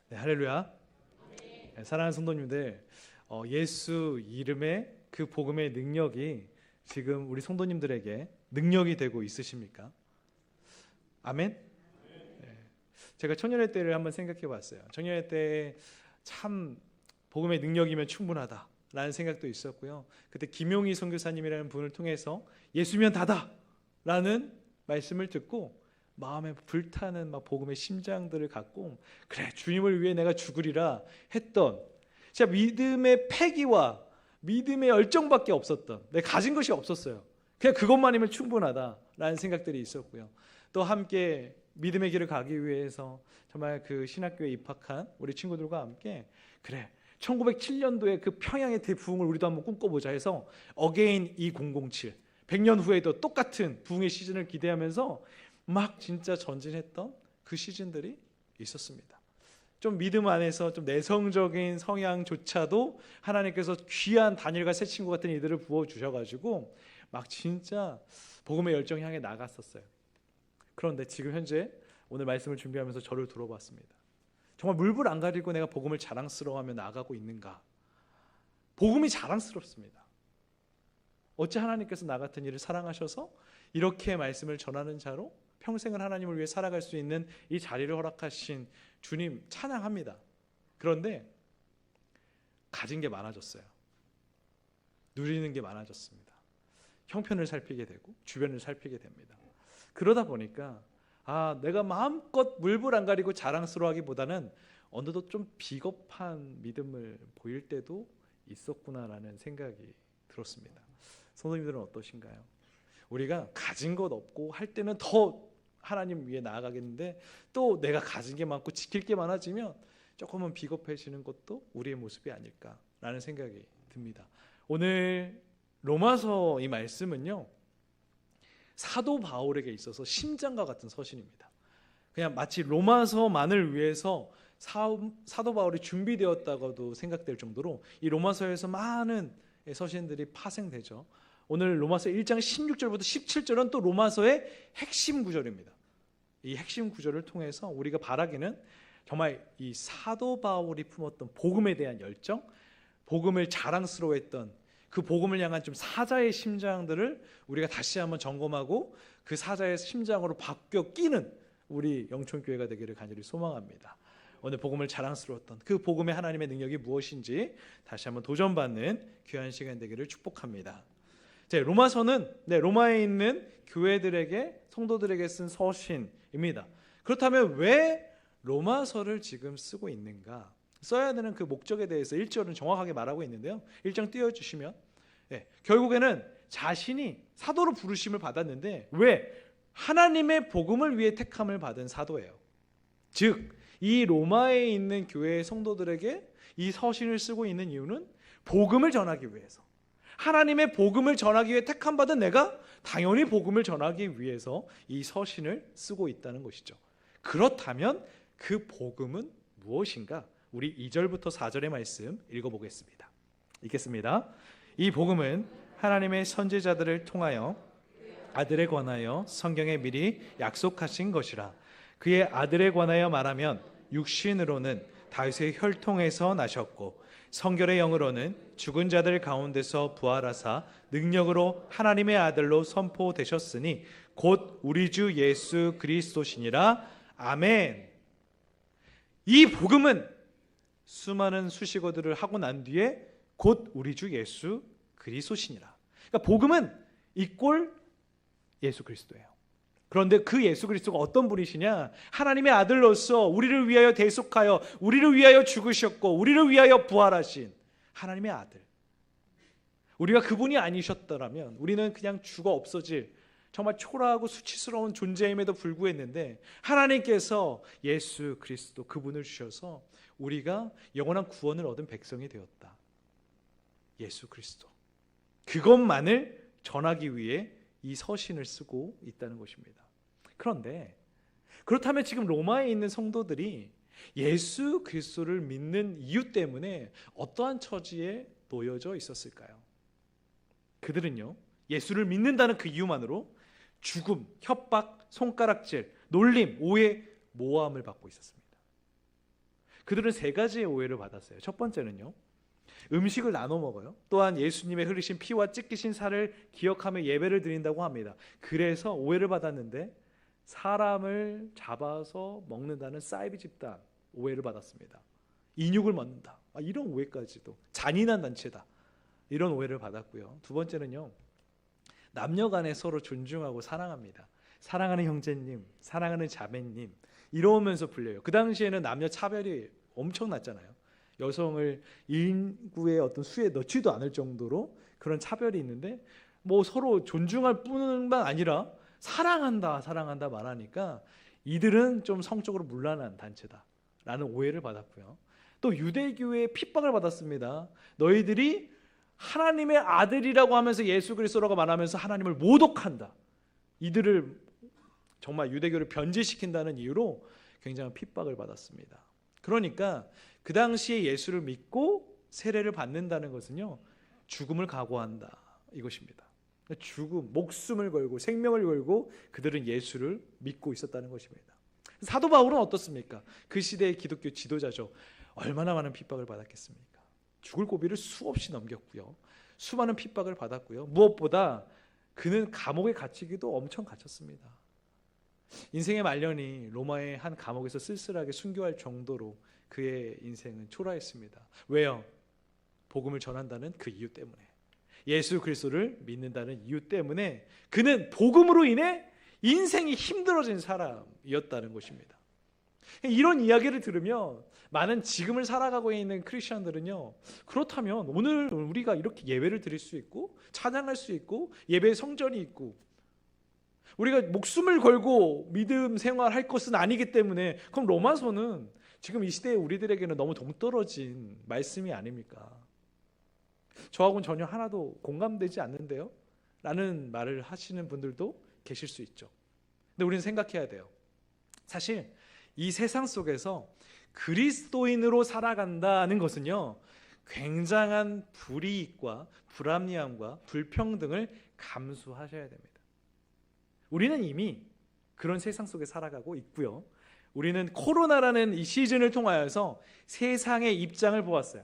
네, 할렐루야. 네, 사랑하는 성도님들, 예수 이름의 그 복음의 능력이 지금 우리 성도님들에게 능력이 되고 있으십니까? 아멘. 네, 제가 청년의 때를 한번 생각해 봤어요. 청년의 때에 참 복음의 능력이면 충분하다 라는 생각도 있었고요. 그때 김용희 선교사님이라는 분을 통해서 예수면 다다 라는 말씀을 듣고 마음에 불타는 막 복음의 심장들을 갖고, 그래 주님을 위해 내가 죽으리라 했던, 진짜 믿음의 패기와 믿음의 열정밖에 없었던, 내가 가진 것이 없었어요. 그냥 그것만이면 충분하다라는 생각들이 있었고요. 또 함께 믿음의 길을 가기 위해서 정말 그 신학교에 입학한 우리 친구들과 함께, 그래 1907년도에 그 평양의 대부흥을 우리도 한번 꿈꿔보자 해서 어게인 2007, 100년 후에도 똑같은 부흥의 시즌을 기대하면서 막 진짜 전진했던 그 시즌들이 있었습니다. 좀 믿음 안에서 좀 내성적인 성향조차도 하나님께서 귀한 다니엘과 새 친구 같은 이들을 부어주셔가지고 막 진짜 복음의 열정 향해 나갔었어요. 그런데 지금 현재 오늘 말씀을 준비하면서 저를 돌아봤습니다. 정말 물불 안 가리고 내가 복음을 자랑스러워하며 나아가고 있는가? 복음이 자랑스럽습니다. 어찌 하나님께서 나 같은 이를 사랑하셔서 이렇게 말씀을 전하는 자로 평생을 하나님을 위해 살아갈 수 있는 이 자리를 허락하신 주님 찬양합니다. 그런데 가진 게 많아졌어요. 누리는 게 많아졌습니다. 형편을 살피게 되고 주변을 살피게 됩니다. 그러다 보니까 내가 마음껏 물불 안 가리고 자랑스러워하기보다는 어느덧 좀 비겁한 믿음을 보일 때도 있었구나라는 생각이 들었습니다. 성도님들은 어떠신가요? 우리가 가진 것 없고 할 때는 더 하나님 위해 나아가겠는데, 또 내가 가진 게 많고 지킬 게 많아지면 조금은 비겁해지는 것도 우리의 모습이 아닐까라는 생각이 듭니다. 오늘 로마서 이 말씀은요, 사도 바울에게 있어서 심장과 같은 서신입니다. 그냥 마치 로마서만을 위해서 사도 바울이 준비되었다고도 생각될 정도로 이 로마서에서 많은 서신들이 파생되죠. 오늘 로마서 1장 16절부터 17절은 또 로마서의 핵심 구절입니다. 이 핵심 구절을 통해서 우리가 바라기는 정말 이 사도 바울이 품었던 복음에 대한 열정, 복음을 자랑스러워했던 그 복음을 향한 좀 사자의 심장들을 우리가 다시 한번 점검하고 그 사자의 심장으로 바뀌어 끼는 우리 영촌교회가 되기를 간절히 소망합니다. 오늘 복음을 자랑스러웠던 그 복음의 하나님의 능력이 무엇인지 다시 한번 도전받는 귀한 시간 되기를 축복합니다. 로마서는 로마에 있는 교회들에게, 성도들에게 쓴 서신입니다. 그렇다면 왜 로마서를 지금 쓰고 있는가? 써야 되는 그 목적에 대해서 1절은 정확하게 말하고 있는데요. 1장 띄워주시면, 결국에는 자신이 사도로 부르심을 받았는데, 왜? 하나님의 복음을 위해 택함을 받은 사도예요. 즉 이 로마에 있는 교회의 성도들에게 이 서신을 쓰고 있는 이유는 복음을 전하기 위해서, 하나님의 복음을 전하기 위해 택함받은 내가 당연히 복음을 전하기 위해서 이 서신을 쓰고 있다는 것이죠. 그렇다면 그 복음은 무엇인가? 우리 2절부터 4절의 말씀 읽어보겠습니다. 읽겠습니다. 이 복음은 하나님의 선지자들을 통하여 아들에 관하여 성경에 미리 약속하신 것이라. 그의 아들에 관하여 말하면 육신으로는 다윗의 혈통에서 나셨고 성결의 영으로는 죽은 자들 가운데서 부활하사 능력으로 하나님의 아들로 선포되셨으니 곧 우리 주 예수 그리스도시니라. 아멘. 이 복음은 수많은 수식어들을 하고 난 뒤에 곧 우리 주 예수 그리스도시니라. 그러니까 복음은 이꼴 예수 그리스도예요. 그런데 그 예수 그리스도가 어떤 분이시냐? 하나님의 아들로서 우리를 위하여 대속하여 우리를 위하여 죽으셨고 우리를 위하여 부활하신 하나님의 아들. 우리가 그분이 아니셨더라면 우리는 그냥 죽어 없어질 정말 초라하고 수치스러운 존재임에도 불구했는데, 하나님께서 예수 그리스도 그분을 주셔서 우리가 영원한 구원을 얻은 백성이 되었다. 예수 그리스도, 그것만을 전하기 위해 이 서신을 쓰고 있다는 것입니다. 그런데 그렇다면 지금 로마에 있는 성도들이 예수 그리스도를 믿는 이유 때문에 어떠한 처지에 놓여져 있었을까요? 그들은요, 예수를 믿는다는 그 이유만으로 죽음, 협박, 손가락질, 놀림, 오해, 모함을 받고 있었습니다. 그들은 세 가지의 오해를 받았어요. 첫 번째는요, 음식을 나눠 먹어요. 또한 예수님의 흘리신 피와 찢기신 살을 기억하며 예배를 드린다고 합니다. 그래서 오해를 받았는데 사람을 잡아서 먹는다는 사이비 집단 오해를 받았습니다. 인육을 먹는다, 이런 오해까지도, 잔인한 단체다, 이런 오해를 받았고요. 두 번째는요, 남녀 간에 서로 존중하고 사랑합니다. 사랑하는 형제님, 사랑하는 자매님, 이러면서 불려요. 그 당시에는 남녀 차별이 엄청났잖아요. 여성을 인구의 어떤 수에 넣지도 않을 정도로 그런 차별이 있는데, 뭐 서로 존중할 뿐만 아니라 사랑한다 말하니까 이들은 좀 성적으로 문란한 단체다라는 오해를 받았고요. 또 유대교의 핍박을 받았습니다. 너희들이 하나님의 아들이라고 하면서 예수 그리스도라고 말하면서 하나님을 모독한다. 이들을 정말 유대교를 변질시킨다는 이유로 굉장한 핍박을 받았습니다. 그러니까 그 당시에 예수를 믿고 세례를 받는다는 것은요, 죽음을 각오한다, 이것입니다. 죽음, 목숨을 걸고 생명을 걸고 그들은 예수를 믿고 있었다는 것입니다. 사도 바울은 어떻습니까? 그 시대의 기독교 지도자죠. 얼마나 많은 핍박을 받았겠습니까? 죽을 고비를 수없이 넘겼고요, 수많은 핍박을 받았고요. 무엇보다 그는 감옥에 갇히기도 엄청 갇혔습니다. 인생의 말년이 로마의 한 감옥에서 쓸쓸하게 순교할 정도로 그의 인생은 초라했습니다. 왜요? 복음을 전한다는 그 이유 때문에, 예수 그리스도를 믿는다는 이유 때문에 그는 복음으로 인해 인생이 힘들어진 사람이었다는 것입니다. 이런 이야기를 들으면 많은 지금을 살아가고 있는 크리스천들은요, 그렇다면 오늘 우리가 이렇게 예배를 드릴 수 있고 찬양할 수 있고 예배의 성전이 있고 우리가 목숨을 걸고 믿음 생활할 것은 아니기 때문에, 그럼 로마서는 지금 이 시대에 우리들에게는 너무 동떨어진 말씀이 아닙니까? 저하고는 전혀 하나도 공감되지 않는데요? 라는 말을 하시는 분들도 계실 수 있죠. 근데 우리는 생각해야 돼요. 사실 이 세상 속에서 그리스도인으로 살아간다는 것은요, 굉장한 불이익과 불합리함과 불평등을 감수하셔야 됩니다. 우리는 이미 그런 세상 속에 살아가고 있고요. 우리는 코로나라는 이 시즌을 통하여서 세상의 입장을 보았어요.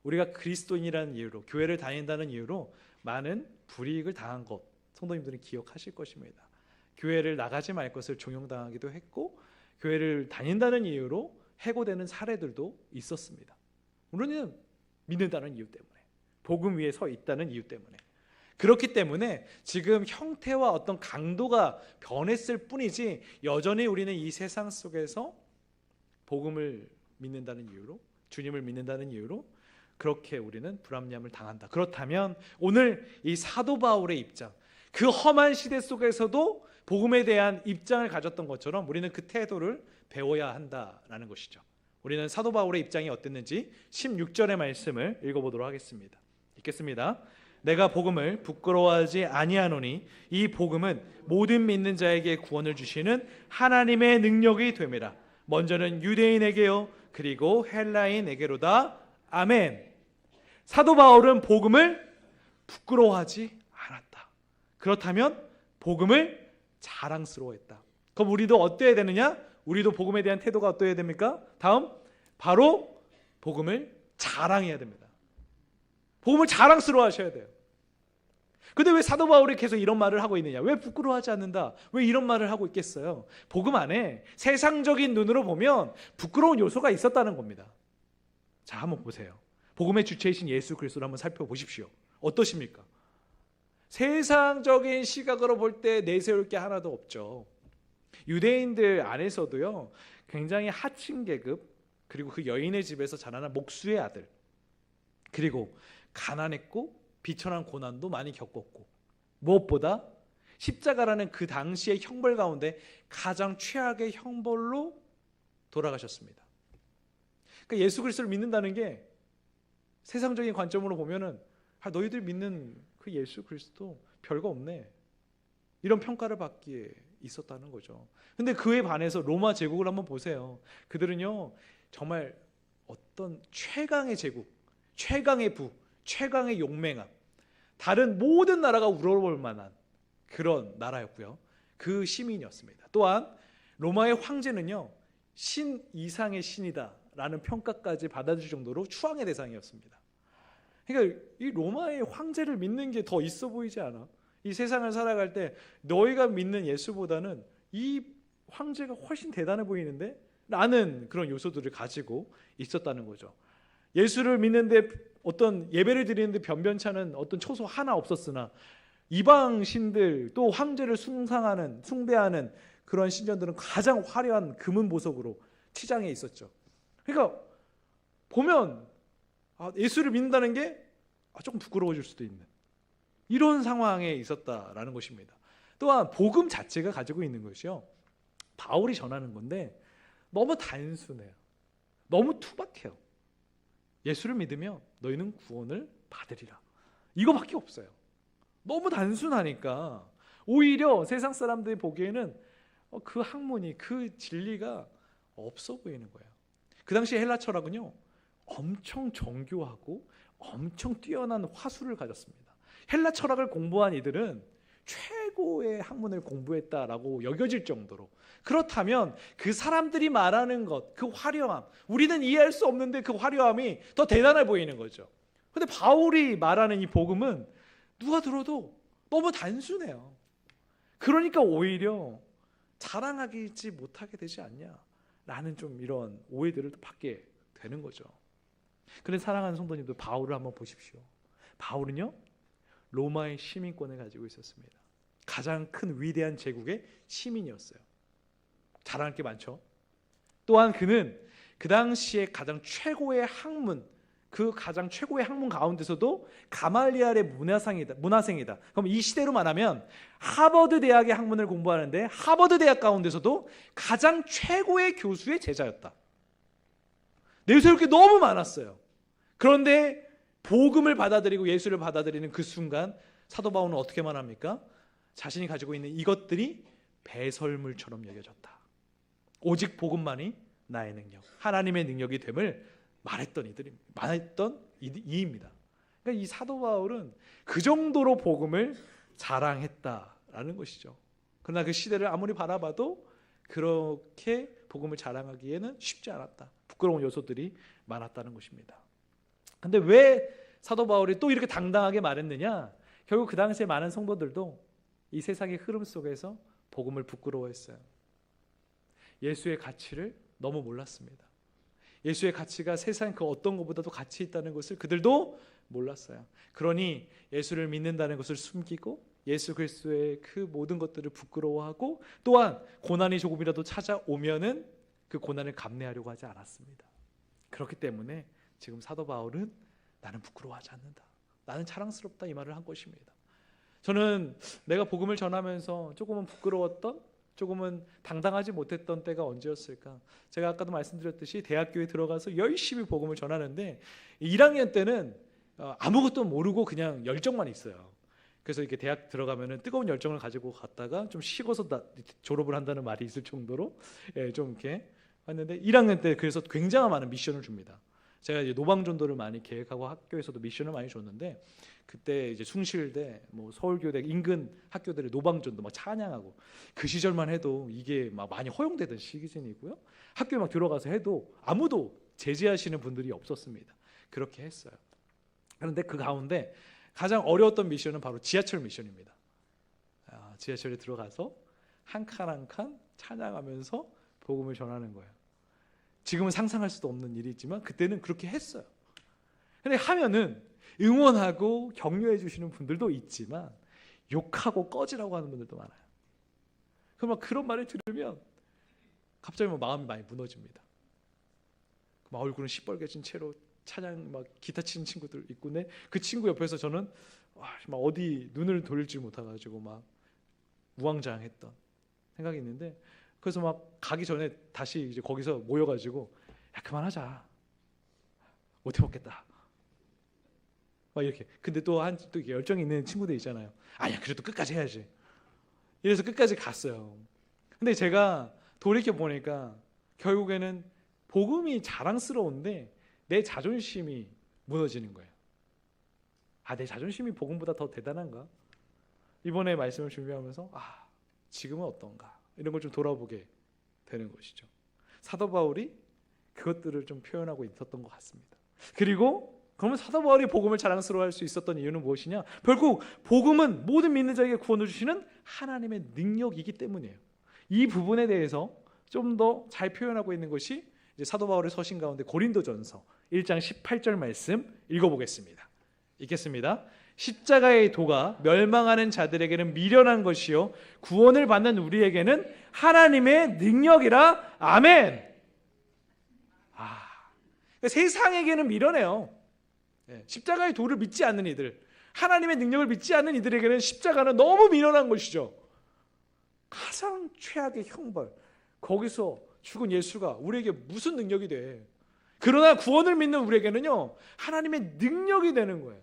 우리가 그리스도인이라는 이유로, 교회를 다닌다는 이유로 많은 불이익을 당한 것, 성도님들은 기억하실 것입니다. 교회를 나가지 말 것을 종용당하기도 했고, 교회를 다닌다는 이유로 해고되는 사례들도 있었습니다. 우리는 믿는다는 이유 때문에, 복음 위에 서 있다는 이유 때문에. 그렇기 때문에 지금 형태와 어떤 강도가 변했을 뿐이지, 여전히 우리는 이 세상 속에서 복음을 믿는다는 이유로, 주님을 믿는다는 이유로 그렇게 우리는 불합리함을 당한다. 그렇다면 오늘 이 사도 바울의 입장, 그 험한 시대 속에서도 복음에 대한 입장을 가졌던 것처럼 우리는 그 태도를 배워야 한다라는 것이죠. 우리는 사도 바울의 입장이 어땠는지 16절의 말씀을 읽어보도록 하겠습니다. 읽겠습니다. 내가 복음을 부끄러워하지 아니하노니 이 복음은 모든 믿는 자에게 구원을 주시는 하나님의 능력이 됨이라. 먼저는 유대인에게요, 그리고 헬라인에게로다. 아멘. 사도 바울은 복음을 부끄러워하지 않았다. 그렇다면 복음을 자랑스러워했다. 그럼 우리도 어때야 되느냐? 우리도 복음에 대한 태도가 어때야 됩니까? 다음, 바로 복음을 자랑해야 됩니다. 복음을 자랑스러워하셔야 돼요. 근데 왜 사도 바울이 계속 이런 말을 하고 있느냐? 왜 부끄러워하지 않는다? 왜 이런 말을 하고 있겠어요? 복음 안에 세상적인 눈으로 보면 부끄러운 요소가 있었다는 겁니다. 자, 한번 보세요. 복음의 주체이신 예수 그리스도를 한번 살펴보십시오. 어떠십니까? 세상적인 시각으로 볼 때 내세울 게 하나도 없죠. 유대인들 안에서도요, 굉장히 하층 계급, 그리고 그 여인의 집에서 자라난 목수의 아들, 그리고 가난했고 비천한 고난도 많이 겪었고, 무엇보다 십자가라는 그 당시의 형벌 가운데 가장 최악의 형벌로 돌아가셨습니다. 그러니까 예수 그리스도를 믿는다는 게 세상적인 관점으로 보면은, 너희들 믿는 그 예수 그리스도 별거 없네, 이런 평가를 받기에 있었다는 거죠. 근데 그에 반해서 로마 제국을 한번 보세요. 그들은요, 정말 어떤 최강의 제국, 최강의 부, 최강의 용맹함, 다른 모든 나라가 우러볼 만한 그런 나라였고요. 그 시민이었습니다. 또한 로마의 황제는요, 신 이상의 신이다 라는 평가까지 받아들일 정도로 추앙의 대상이었습니다. 그러니까 이 로마의 황제를 믿는 게 더 있어 보이지 않아? 이 세상을 살아갈 때 너희가 믿는 예수보다는 이 황제가 훨씬 대단해 보이는데? 라는 그런 요소들을 가지고 있었다는 거죠. 예수를 믿는데 어떤 예배를 드리는데 변변찮은 어떤 초소 하나 없었으나 이방 신들 또 황제를 숭배하는 그런 신전들은 가장 화려한 금은 보석으로 치장해 있었죠. 그러니까 보면 예수를 믿는다는 게 조금 부끄러워질 수도 있는 이런 상황에 있었다라는 것입니다. 또한 복음 자체가 가지고 있는 것이요, 바울이 전하는 건데 너무 단순해요. 너무 투박해요. 예수를 믿으면 너희는 구원을 받으리라. 이거밖에 없어요. 너무 단순하니까 오히려 세상 사람들이 보기에는 그 학문이, 그 진리가 없어 보이는 거예요. 그 당시 헬라 철학은요, 엄청 정교하고 엄청 뛰어난 화술을 가졌습니다. 헬라 철학을 공부한 이들은 최고의 학문을 공부했다라고 여겨질 정도로, 그렇다면 그 사람들이 말하는 것, 그 화려함, 우리는 이해할 수 없는데 그 화려함이 더 대단해 보이는 거죠. 근데 바울이 말하는 이 복음은 누가 들어도 너무 단순해요. 그러니까 오히려 자랑하지 못하게 되지 않냐라는 좀 이런 오해들을 받게 되는 거죠. 그런데 사랑하는 성도님들, 바울을 한번 보십시오. 바울은요, 로마의 시민권을 가지고 있었습니다. 가장 큰 위대한 제국의 시민이었어요. 자랑할 게 많죠. 또한 그는 그 당시에 가장 최고의 학문, 그 가장 최고의 학문 가운데서도 가말리알의 문화생이다. 그럼 이 시대로 말하면 하버드 대학의 학문을 공부하는데 하버드 대학 가운데서도 가장 최고의 교수의 제자였다. 내세울 게 너무 많았어요. 그런데 복음을 받아들이고 예수를 받아들이는 그 순간 사도 바울은 어떻게 말합니까? 자신이 가지고 있는 이것들이 배설물처럼 여겨졌다. 오직 복음만이 나의 능력, 하나님의 능력이 됨을 말했던 이입니다. 그러니까 이 사도 바울은 그 정도로 복음을 자랑했다라는 것이죠. 그러나 그 시대를 아무리 바라봐도 그렇게 복음을 자랑하기에는 쉽지 않았다. 부끄러운 요소들이 많았다는 것입니다. 근데 왜 사도 바울이 또 이렇게 당당하게 말했느냐? 결국 그 당시에 많은 성도들도 이 세상의 흐름 속에서 복음을 부끄러워했어요. 예수의 가치를 너무 몰랐습니다. 예수의 가치가 세상 그 어떤 것보다도 가치 있다는 것을 그들도 몰랐어요. 그러니 예수를 믿는다는 것을 숨기고 예수 그리스도의 그 모든 것들을 부끄러워하고, 또한 고난이 조금이라도 찾아오면은 그 고난을 감내하려고 하지 않았습니다. 그렇기 때문에 지금 사도 바울은 나는 부끄러워하지 않는다, 나는 자랑스럽다, 이 말을 한 것입니다. 저는 내가 복음을 전하면서 조금은 부끄러웠던, 조금은 당당하지 못했던 때가 언제였을까? 제가 아까도 말씀드렸듯이 대학교에 들어가서 열심히 복음을 전하는데 1학년 때는 아무것도 모르고 그냥 열정만 있어요. 그래서 이렇게 대학 들어가면은 뜨거운 열정을 가지고 갔다가 좀 식어서 졸업을 한다는 말이 있을 정도로 좀 이렇게 했는데 1학년 때 그래서 굉장히 많은 미션을 줍니다. 제가 이제 노방전도를 많이 계획하고 학교에서도 미션을 많이 줬는데, 그때 이제 숭실대, 뭐 서울교대 인근 학교들의 노방전도 막 찬양하고, 그 시절만 해도 이게 막 많이 허용되던 시기이고요. 학교에 막 들어가서 해도 아무도 제지하시는 분들이 없었습니다. 그렇게 했어요. 그런데 그 가운데 가장 어려웠던 미션은 바로 지하철 미션입니다. 지하철에 들어가서 한 칸 한 칸 찬양하면서 복음을 전하는 거예요. 지금은 상상할 수도 없는 일이지만 그때는 그렇게 했어요. 근데 하면은 응원하고 격려해 주시는 분들도 있지만 욕하고 꺼지라고 하는 분들도 많아요. 그럼 그런 말을 들으면 갑자기 마음이 많이 무너집니다. 막 얼굴은 시뻘개진 채로 찬양 막 기타 치는 친구들 있고, 그 친구 옆에서 저는 막 어디 눈을 돌리지 못해가지고 막 우왕좌왕했던 생각이 있는데, 그래서 막 가기 전에 다시 이제 거기서 모여가지고 야 그만하자, 못 해먹겠다 막 이렇게. 근데 또 열정이 있는 친구들 있잖아요. 아니야 그래도 끝까지 해야지. 이래서 끝까지 갔어요. 근데 제가 돌이켜 보니까 결국에는 복음이 자랑스러운데 내 자존심이 무너지는 거예요. 내 자존심이 복음보다 더 대단한가? 이번에 말씀을 준비하면서 지금은 어떤가? 이런 걸 좀 돌아보게 되는 것이죠. 사도 바울이 그것들을 좀 표현하고 있었던 것 같습니다. 그리고 그러면 사도 바울이 복음을 자랑스러워할 수 있었던 이유는 무엇이냐? 결국 복음은 모든 믿는 자에게 구원을 주시는 하나님의 능력이기 때문이에요. 이 부분에 대해서 좀 더 잘 표현하고 있는 것이 이제 사도 바울의 서신 가운데 고린도전서 1장 18절 말씀 읽어보겠습니다. 읽겠습니다. 십자가의 도가 멸망하는 자들에게는 미련한 것이요 구원을 받는 우리에게는 하나님의 능력이라. 아멘. 세상에게는 미련해요. 십자가의 도를 믿지 않는 이들, 하나님의 능력을 믿지 않는 이들에게는 십자가는 너무 미련한 것이죠. 가장 최악의 형벌, 거기서 죽은 예수가 우리에게 무슨 능력이 돼? 그러나 구원을 믿는 우리에게는요 하나님의 능력이 되는 거예요.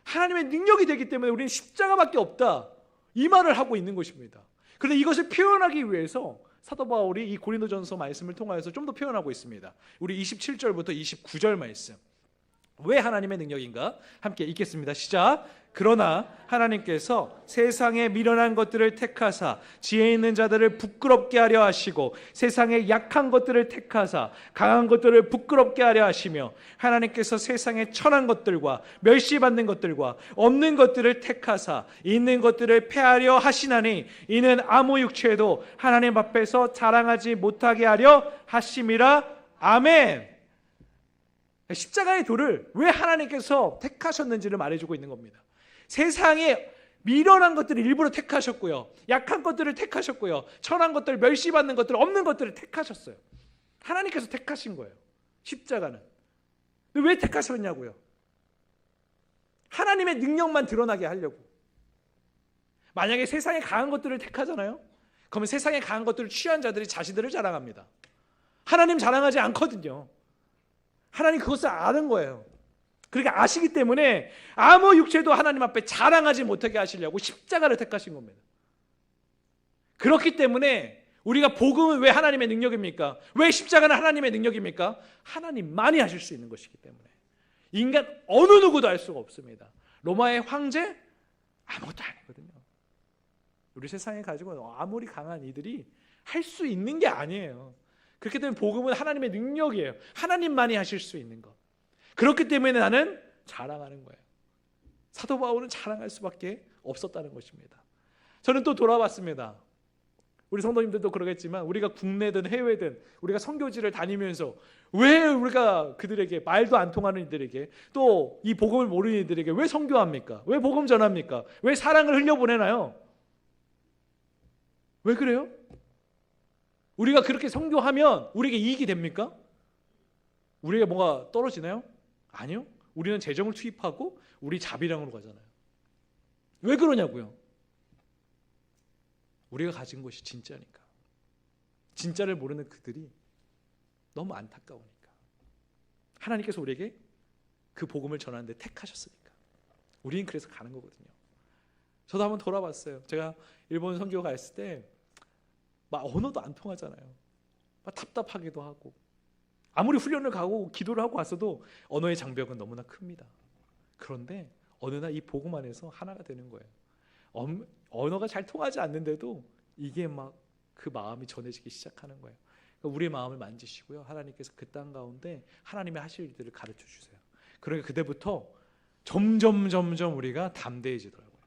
하나님의 능력이 되기 때문에 우리는 십자가밖에 없다, 이 말을 하고 있는 것입니다. 그런데 이것을 표현하기 위해서 사도 바울이 이 고린도전서 말씀을 통하여서 좀 더 표현하고 있습니다. 우리 27절부터 29절 말씀, 왜 하나님의 능력인가? 함께 읽겠습니다. 시작. 그러나 하나님께서 세상에 미련한 것들을 택하사 지혜 있는 자들을 부끄럽게 하려 하시고 세상에 약한 것들을 택하사 강한 것들을 부끄럽게 하려 하시며 하나님께서 세상에 천한 것들과 멸시받는 것들과 없는 것들을 택하사 있는 것들을 패하려 하시나니 이는 아무 육체도 하나님 앞에서 자랑하지 못하게 하려 하심이라. 아멘. 십자가의 도를 왜 하나님께서 택하셨는지를 말해주고 있는 겁니다. 세상에 미련한 것들을 일부러 택하셨고요, 약한 것들을 택하셨고요, 천한 것들, 멸시받는 것들, 없는 것들을 택하셨어요. 하나님께서 택하신 거예요. 십자가는. 왜 택하셨냐고요? 하나님의 능력만 드러나게 하려고. 만약에 세상에 강한 것들을 택하잖아요, 그러면 세상에 강한 것들을 취한 자들이 자신들을 자랑합니다. 하나님 자랑하지 않거든요. 하나님 그것을 아는 거예요. 그러니까 아시기 때문에 아무 육체도 하나님 앞에 자랑하지 못하게 하시려고 십자가를 택하신 겁니다. 그렇기 때문에 우리가 복음은 왜 하나님의 능력입니까? 왜 십자가는 하나님의 능력입니까? 하나님만이 하실 수 있는 것이기 때문에. 인간 어느 누구도 할 수가 없습니다. 로마의 황제 아무것도 아니거든요. 우리 세상에 가지고 아무리 강한 이들이 할 수 있는 게 아니에요. 그렇기 때문에 복음은 하나님의 능력이에요. 하나님만이 하실 수 있는 것. 그렇기 때문에 나는 자랑하는 거예요. 사도 바울은 자랑할 수밖에 없었다는 것입니다. 저는 또 돌아봤습니다. 우리 성도님들도 그러겠지만 우리가 국내든 해외든 우리가 선교지를 다니면서 왜 우리가 그들에게, 말도 안 통하는 이들에게, 또 이 복음을 모르는 이들에게 왜 선교합니까? 왜 복음 전합니까? 왜 사랑을 흘려보내나요? 왜 그래요? 우리가 그렇게 선교하면 우리에게 이익이 됩니까? 우리에게 뭐가 떨어지나요? 아니요. 우리는 재정을 투입하고 우리 자비량으로 가잖아요. 왜 그러냐고요? 우리가 가진 것이 진짜니까. 진짜를 모르는 그들이 너무 안타까우니까. 하나님께서 우리에게 그 복음을 전하는데 택하셨으니까. 우리는 그래서 가는 거거든요. 저도 한번 돌아봤어요. 제가 일본 선교 갔을 때 막 언어도 안 통하잖아요. 막 답답하기도 하고, 아무리 훈련을 가고 기도를 하고 왔어도 언어의 장벽은 너무나 큽니다. 그런데 어느 날 이 복음 안에서 하나가 되는 거예요. 언어가 잘 통하지 않는데도 이게 막 그 마음이 전해지기 시작하는 거예요. 그러니까 우리의 마음을 만지시고요, 하나님께서 그 땅 가운데 하나님의 하실 일들을 가르쳐 주세요. 그러니까 그때부터 점점 우리가 담대해지더라고요.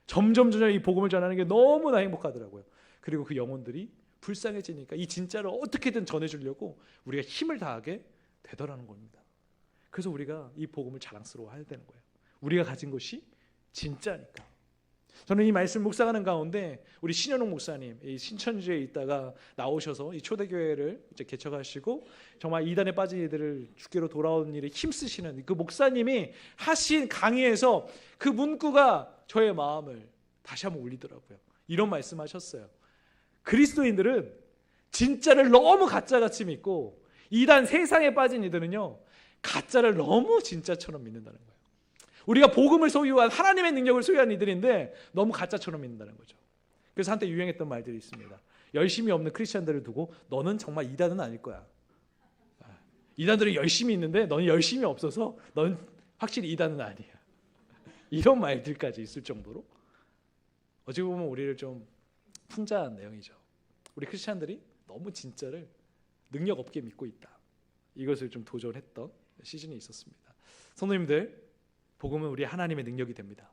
점점 이 복음을 전하는 게 너무나 행복하더라고요. 그리고 그 영혼들이 불쌍해지니까 이 진짜를 어떻게든 전해주려고 우리가 힘을 다하게 되더라는 겁니다. 그래서 우리가 이 복음을 자랑스러워해야 되는 거예요. 우리가 가진 것이 진짜니까. 저는 이 말씀 묵상하는 가운데 우리 신현웅 목사님, 이 신천지에 있다가 나오셔서 이 초대교회를 이제 개척하시고 정말 이단에 빠진 이들을 주께로 돌아온 일에 힘쓰시는 그 목사님이 하신 강의에서 그 문구가 저의 마음을 다시 한번 울리더라고요. 이런 말씀하셨어요. 그리스도인들은 진짜를 너무 가짜같이 믿고 이단 세상에 빠진 이들은요 가짜를 너무 진짜처럼 믿는다는 거예요. 우리가 복음을 소유한, 하나님의 능력을 소유한 이들인데 너무 가짜처럼 믿는다는 거죠. 그래서 한때 유행했던 말들이 있습니다. 열심히 없는 크리스천들을 두고 너는 정말 이단은 아닐 거야. 이단들은 열심히 있는데 너는 열심히 없어서 넌 확실히 이단은 아니야. 이런 말들까지 있을 정도로 어찌 보면 우리를 좀 풍자한 내용이죠. 우리 크리스천들이 너무 진짜를 능력 없게 믿고 있다. 이것을 좀 도전했던 시즌이 있었습니다. 성도님들, 복음은 우리 하나님의 능력이 됩니다.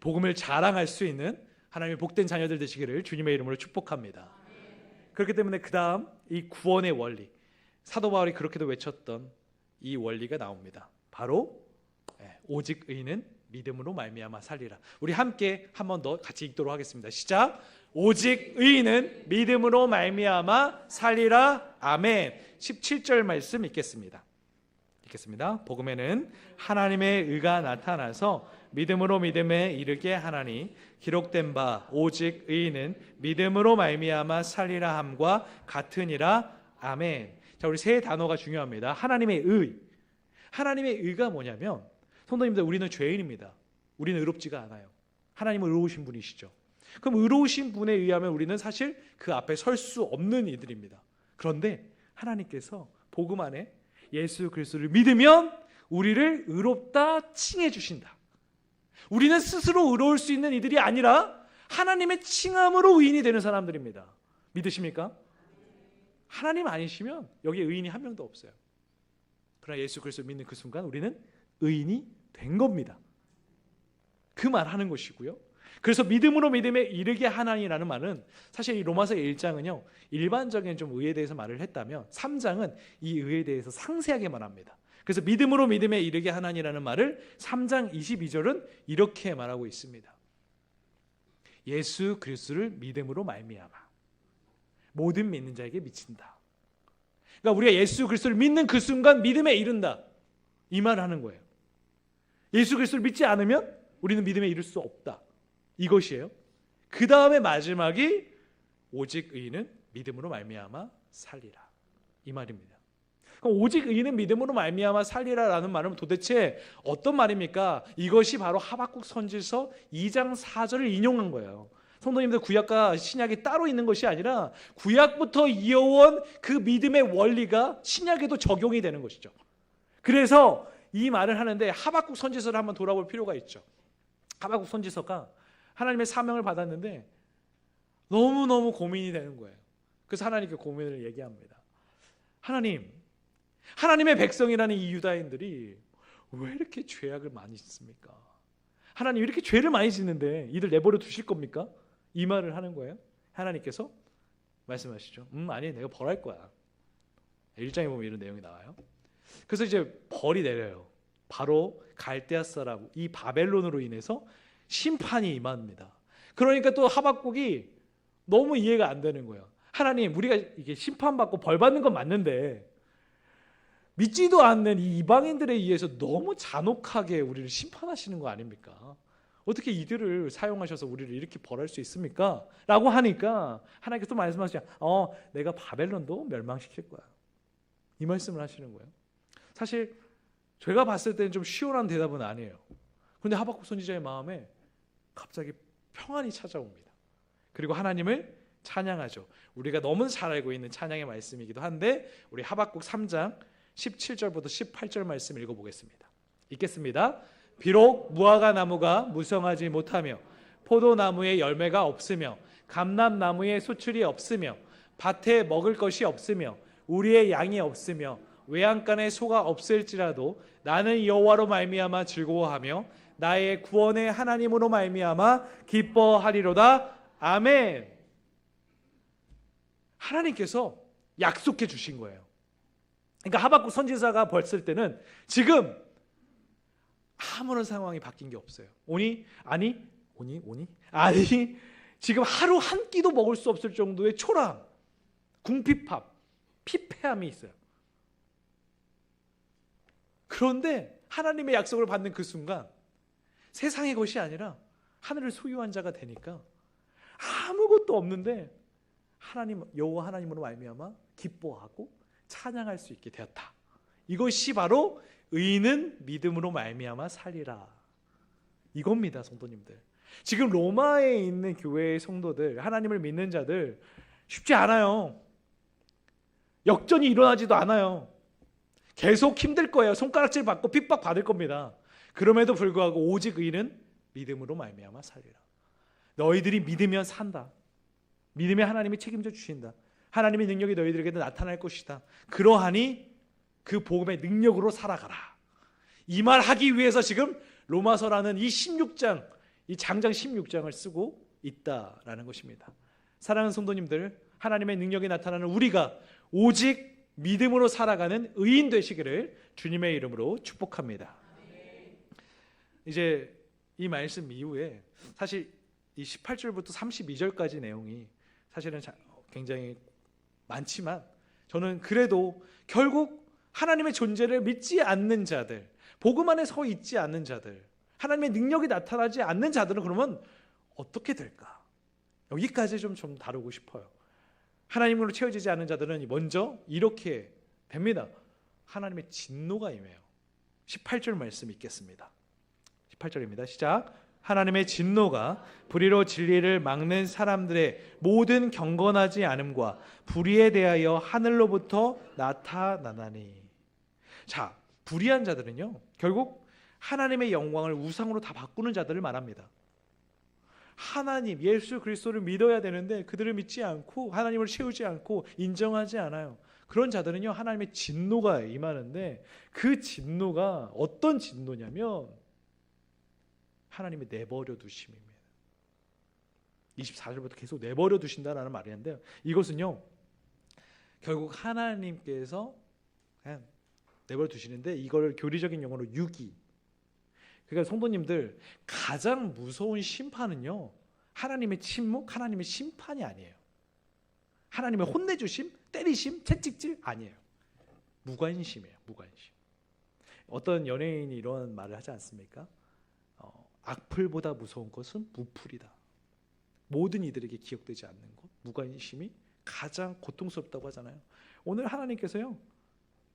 복음을 자랑할 수 있는 하나님의 복된 자녀들 되시기를 주님의 이름으로 축복합니다. 그렇기 때문에 그 다음 이 구원의 원리, 사도 바울이 그렇게도 외쳤던 이 원리가 나옵니다. 바로 오직 의인은 믿음으로 말미암아 살리라. 우리 함께 한 번 더 같이 읽도록 하겠습니다. 시작. 오직 의인은 믿음으로 말미암아 살리라. 아멘. 17절 말씀 읽겠습니다. 복음에는 하나님의 의가 나타나서 믿음으로 믿음에 이르게 하나니 기록된 바 오직 의인은 믿음으로 말미암아 살리라 함과 같으니라. 아멘. 자, 우리 세 단어가 중요합니다. 하나님의 의. 하나님의 의가 뭐냐면, 성도님들, 우리는 죄인입니다. 우리는 의롭지가 않아요. 하나님은 의로우신 분이시죠. 그럼 의로우신 분에 의하면 우리는 사실 그 앞에 설 수 없는 이들입니다. 그런데 하나님께서 복음 안에 예수 그리스도를 믿으면 우리를 의롭다 칭해 주신다. 우리는 스스로 의로울 수 있는 이들이 아니라 하나님의 칭함으로 의인이 되는 사람들입니다. 믿으십니까? 하나님 아니시면 여기에 의인이 한 명도 없어요. 그러나 예수 그리스도를 믿는 그 순간 우리는 의인이 된 겁니다. 그 말 하는 것이고요. 그래서 믿음으로 믿음에 이르게 하나니라는 말은 사실 이 로마서 1장은요 일반적인 좀 의에 대해서 말을 했다면 3장은 이 의에 대해서 상세하게 말합니다. 그래서 믿음으로 믿음에 이르게 하나니라는 말을 3장 22절은 이렇게 말하고 있습니다. 예수 그리스도를 믿음으로 말미암아 모든 믿는 자에게 미친다. 그러니까 우리가 예수 그리스도를 믿는 그 순간 믿음에 이른다, 이 말을 하는 거예요. 예수 그리스도를 믿지 않으면 우리는 믿음에 이를 수 없다, 이것이에요. 그 다음에 마지막이 오직 의인은 믿음으로 말미암아 살리라, 이 말입니다. 그럼 오직 의인은 믿음으로 말미암아 살리라라는 말은 도대체 어떤 말입니까? 이것이 바로 하박국 선지서 2장 4절을 인용한 거예요. 성도님들, 구약과 신약이 따로 있는 것이 아니라 구약부터 이어온 그 믿음의 원리가 신약에도 적용이 되는 것이죠. 그래서 이 말을 하는데 하박국 선지서를 한번 돌아볼 필요가 있죠. 하박국 선지서가 하나님의 사명을 받았는데 너무너무 고민이 되는 거예요. 그래서 하나님께 고민을 얘기합니다. 하나님의 백성이라는 이 유다인들이 왜 이렇게 죄악을 많이 짓습니까? 하나님 이렇게 죄를 많이 짓는데 이들 내버려 두실 겁니까? 이 말을 하는 거예요. 하나님께서 말씀하시죠. 아니, 내가 벌할 거야. 1장에 보면 이런 내용이 나와요. 그래서 이제 벌이 내려요. 바로 갈대아 사람 이 바벨론으로 인해서 심판이 임합니다. 그러니까 또 하박국이 너무 이해가 안 되는 거예요. 하나님, 우리가 이게 심판받고 벌 받는 건 맞는데 믿지도 않는 이 이방인들에 의해서 너무 잔혹하게 우리를 심판하시는 거 아닙니까? 어떻게 이들을 사용하셔서 우리를 이렇게 벌할 수 있습니까? 라고 하니까 하나님께서 말씀하시죠. 내가 바벨론도 멸망시킬 거야, 이 말씀을 하시는 거예요. 사실 제가 봤을 때는 좀 시원한 대답은 아니에요. 그런데 하박국 선지자의 마음에 갑자기 평안이 찾아옵니다. 그리고 하나님을 찬양하죠. 우리가 너무 잘 알고 있는 찬양의 말씀이기도 한데 우리 하박국 3장 17절부터 18절 말씀 읽어보겠습니다. 읽겠습니다. 비록 무화과 나무가 무성하지 못하며 포도나무에 열매가 없으며 감람나무에 수출이 없으며 밭에 먹을 것이 없으며 우리의 양이 없으며 외양간에 소가 없을지라도 나는 여호와로 말미암아 즐거워하며 나의 구원의 하나님으로 말미암아 기뻐하리로다. 아멘. 하나님께서 약속해 주신 거예요. 그러니까 하박국 선지자가 봤을 때는 지금 아무런 상황이 바뀐 게 없어요. 아니 지금 하루 한 끼도 먹을 수 없을 정도의 초랑 궁핍함, 피폐함이 있어요. 그런데 하나님의 약속을 받는 그 순간 세상의 것이 아니라 하늘을 소유한 자가 되니까 아무것도 없는데 하나님, 여호와 하나님으로 말미암아 기뻐하고 찬양할 수 있게 되었다. 이것이 바로 의인은 믿음으로 말미암아 살리라, 이겁니다. 성도님들, 지금 로마에 있는 교회의 성도들, 하나님을 믿는 자들 쉽지 않아요. 역전이 일어나지도 않아요. 계속 힘들 거예요. 손가락질 받고 핍박 받을 겁니다. 그럼에도 불구하고 오직 의인은 믿음으로 말미암아 살리라. 너희들이 믿으면 산다. 믿으면 하나님이 책임져 주신다. 하나님의 능력이 너희들에게도 나타날 것이다. 그러하니 그 복음의 능력으로 살아가라. 이 말 하기 위해서 지금 로마서라는 이 16장, 이 장장 16장을 쓰고 있다라는 것입니다. 사랑하는 성도님들, 하나님의 능력이 나타나는 우리가 오직 믿음으로 살아가는 의인 되시기를 주님의 이름으로 축복합니다. 이제 이 말씀 이후에 사실 이 18절부터 32절까지 내용이 사실은 굉장히 많지만 저는 그래도 결국 하나님의 존재를 믿지 않는 자들, 복음 안에 서 있지 않는 자들, 하나님의 능력이 나타나지 않는 자들은 그러면 어떻게 될까? 여기까지 좀 다루고 싶어요. 하나님으로 채워지지 않는 자들은 먼저 이렇게 됩니다. 하나님의 진노가 임해요. 18절 말씀 읽겠습니다. 18절입니다. 시작. 하나님의 진노가 불의로 진리를 막는 사람들의 모든 경건하지 않음과 불의에 대하여 하늘로부터 나타나나니. 자, 불의한 자들은요, 결국 하나님의 영광을 우상으로 다 바꾸는 자들을 말합니다. 하나님, 예수 그리스도를 믿어야 되는데 그들을 믿지 않고 하나님을 채우지 않고 인정하지 않아요. 그런 자들은요, 하나님의 진노가 임하는데 그 진노가 어떤 진노냐면 하나님이 내버려 두심입니다. 24절부터 계속 내버려 두신다라는 말인데요, 이것은요 결국 하나님께서 그냥 내버려 두시는데 이걸 교리적인 용어로 유기. 그러니까 성도님들, 가장 무서운 심판은요 하나님의 침묵, 하나님의 심판이 아니에요. 하나님의 혼내주심, 때리심, 채찍질 아니에요. 무관심이에요. 무관심. 어떤 연예인이 이런 말을 하지 않습니까? 악플보다 무서운 것은 무플이다. 모든 이들에게 기억되지 않는 것, 무관심이 가장 고통스럽다고 하잖아요. 오늘 하나님께서요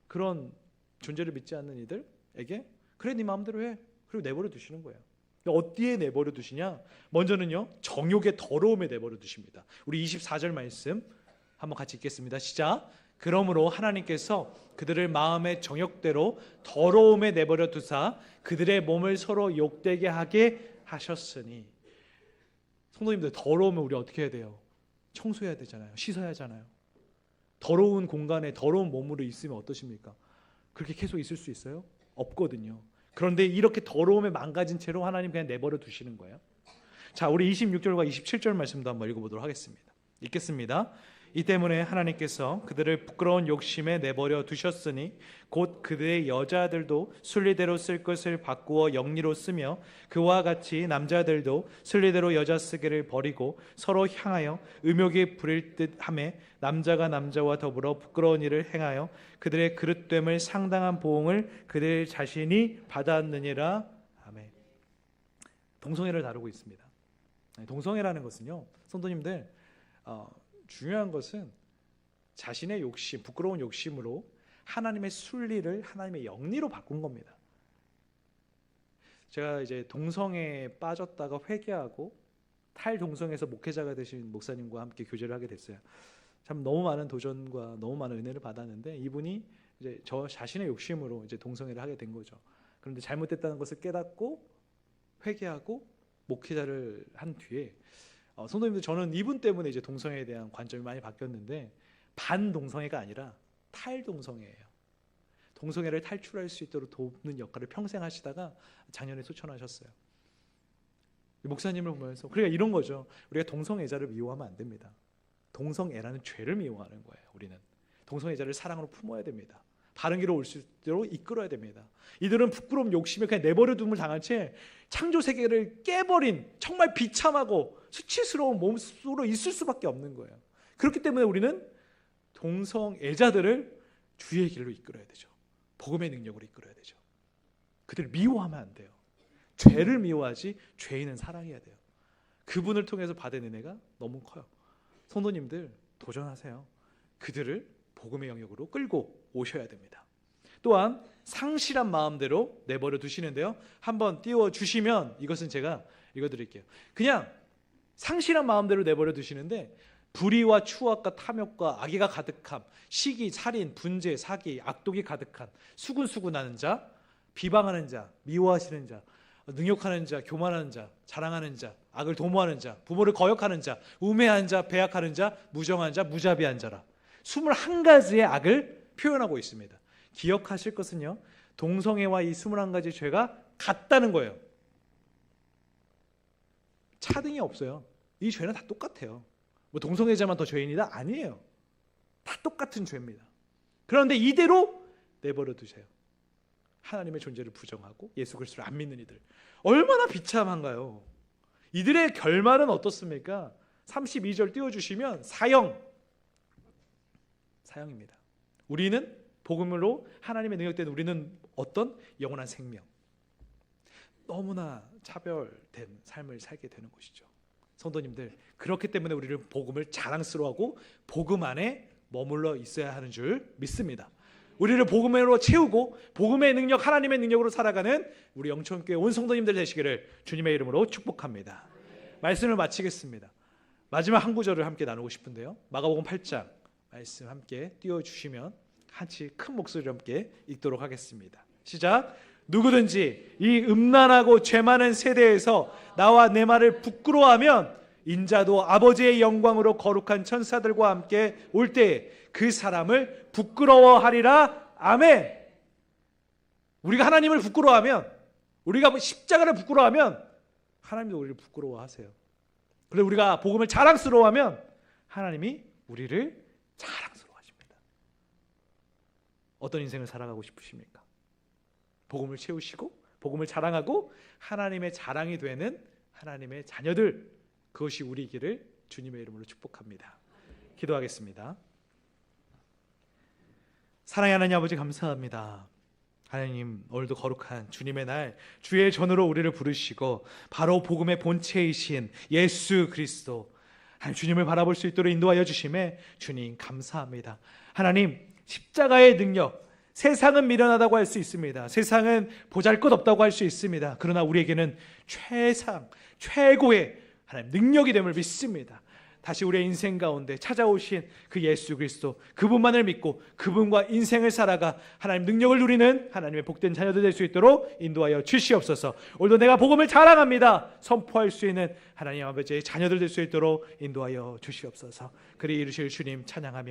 그런 존재를 믿지 않는 이들에게 그래 네 마음대로 해, 그리고 내버려 두시는 거예요. 어디에 내버려 두시냐? 먼저는요 정욕의 더러움에 내버려 두십니다. 우리 24절 말씀 한번 같이 읽겠습니다. 시작. 그러므로 하나님께서 그들을 마음의 정욕대로 더러움에 내버려 두사 그들의 몸을 서로 욕되게 하게 하셨으니. 성도님들, 더러우면 우리 어떻게 해야 돼요? 청소해야 되잖아요. 씻어야 하잖아요. 더러운 공간에 더러운 몸으로 있으면 어떠십니까? 그렇게 계속 있을 수 있어요? 없거든요. 그런데 이렇게 더러움에 망가진 채로 하나님 그냥 내버려 두시는 거예요. 자, 우리 26절과 27절 말씀도 한번 읽어보도록 하겠습니다. 읽겠습니다. 이 때문에 하나님께서 그들을 부끄러운 욕심에 내버려 두셨으니 곧 그들의 여자들도 순리대로 쓸 것을 바꾸어 영리로 쓰며 그와 같이 남자들도 순리대로 여자 쓰기를 버리고 서로 향하여 음욕이 부릴 듯 하며 남자가 남자와 더불어 부끄러운 일을 행하여 그들의 그릇됨을 상당한 보응을 그들 자신이 받았느니라. 아멘. 동성애를 다루고 있습니다. 동성애라는 것은요, 성도님들, 중요한 것은 자신의 욕심, 부끄러운 욕심으로 하나님의 순리를 하나님의 영리로 바꾼 겁니다. 제가 이제 동성애에 빠졌다가 회개하고 탈동성에서 목회자가 되신 목사님과 함께 교제를 하게 됐어요. 참 너무 많은 도전과 너무 많은 은혜를 받았는데 이분이 이제 저 자신의 욕심으로 이제 동성애를 하게 된 거죠. 그런데 잘못됐다는 것을 깨닫고 회개하고 목회자를 한 뒤에 성도님들, 저는 이분 때문에 이제 동성애에 대한 관점이 많이 바뀌었는데 반동성애가 아니라 탈동성애예요. 동성애를 탈출할 수 있도록 돕는 역할을 평생 하시다가 작년에 소천하셨어요. 목사님을 보면서 그러니까 이런 거죠. 우리가 동성애자를 미워하면 안 됩니다. 동성애라는 죄를 미워하는 거예요. 우리는 동성애자를 사랑으로 품어야 됩니다. 바른 길로 올 수 있도록 이끌어야 됩니다. 이들은 부끄러움 욕심에 그냥 내버려둠을 당한 채 창조 세계를 깨버린 정말 비참하고 수치스러운 몸으로 있을 수밖에 없는 거예요. 그렇기 때문에 우리는 동성애자들을 주의 길로 이끌어야 되죠. 복음의 능력으로 이끌어야 되죠. 그들을 미워하면 안 돼요. 죄를 미워하지 죄인은 사랑해야 돼요. 그분을 통해서 받은 은혜가 너무 커요. 성도님들, 도전하세요. 그들을 복음의 영역으로 끌고 오셔야 됩니다. 또한 상실한 마음대로 내버려 두시는데요, 한번 띄워주시면 이것은 제가 읽어드릴게요. 그냥 상실한 마음대로 내버려 두시는데 불의와 추악과 탐욕과 악의가 가득함, 시기, 살인, 분재, 사기, 악독이 가득한 수군수군하는 자, 비방하는 자, 미워하시는 자, 능욕하는 자, 교만하는 자, 자랑하는 자, 악을 도모하는 자, 부모를 거역하는 자, 우매한 자, 배약하는 자, 무정한 자, 무자비한 자라. 21가지의 악을 표현하고 있습니다. 기억하실 것은요, 동성애와 이 21가지 죄가 같다는 거예요. 차등이 없어요. 이 죄는 다 똑같아요. 뭐 동성애자만 더 죄인이다? 아니에요. 다 똑같은 죄입니다. 그런데 이대로 내버려 두세요. 하나님의 존재를 부정하고 예수 그리스도를 안 믿는 이들, 얼마나 비참한가요? 이들의 결말은 어떻습니까? 32절 띄워주시면 사형입니다. 우리는 복음으로 하나님의 능력된 우리는 어떤 영원한 생명, 너무나 차별된 삶을 살게 되는 것이죠. 성도님들, 그렇기 때문에 우리는 복음을 자랑스러워하고 복음 안에 머물러 있어야 하는 줄 믿습니다. 우리를 복음으로 채우고 복음의 능력, 하나님의 능력으로 살아가는 우리 영천교회 온 성도님들 되시기를 주님의 이름으로 축복합니다. 말씀을 마치겠습니다. 마지막 한 구절을 함께 나누고 싶은데요, 마가복음 8장 말씀 함께 띄워주시면 같이 큰 목소리로 함께 읽도록 하겠습니다. 시작. 누구든지 이 음란하고 죄 많은 세대에서 나와 내 말을 부끄러워하면 인자도 아버지의 영광으로 거룩한 천사들과 함께 올 때에 그 사람을 부끄러워하리라. 아멘. 우리가 하나님을 부끄러워하면, 우리가 십자가를 부끄러워하면 하나님도 우리를 부끄러워하세요. 그런데 우리가 복음을 자랑스러워하면 하나님이 우리를 자랑스러워하십니다. 어떤 인생을 살아가고 싶으십니까? 복음을 채우시고 복음을 자랑하고 하나님의 자랑이 되는 하나님의 자녀들, 그것이 우리이기를 주님의 이름으로 축복합니다. 기도하겠습니다. 사랑의 하나님 아버지, 감사합니다. 하나님, 오늘도 거룩한 주님의 날, 주의 전으로 우리를 부르시고 바로 복음의 본체이신 예수 그리스도, 하나님 주님을 바라볼 수 있도록 인도하여 주심에 주님 감사합니다. 하나님, 십자가의 능력, 세상은 미련하다고 할 수 있습니다. 세상은 보잘것없다고 할 수 있습니다. 그러나 우리에게는 최고의 하나님 능력이 됨을 믿습니다. 다시 우리의 인생 가운데 찾아오신 그 예수 그리스도, 그분만을 믿고 그분과 인생을 살아가 하나님 능력을 누리는 하나님의 복된 자녀들 될 수 있도록 인도하여 주시옵소서. 오늘도 내가 복음을 자랑합니다 선포할 수 있는 하나님 아버지의 자녀들 될 수 있도록 인도하여 주시옵소서. 그리 이루실 주님 찬양하며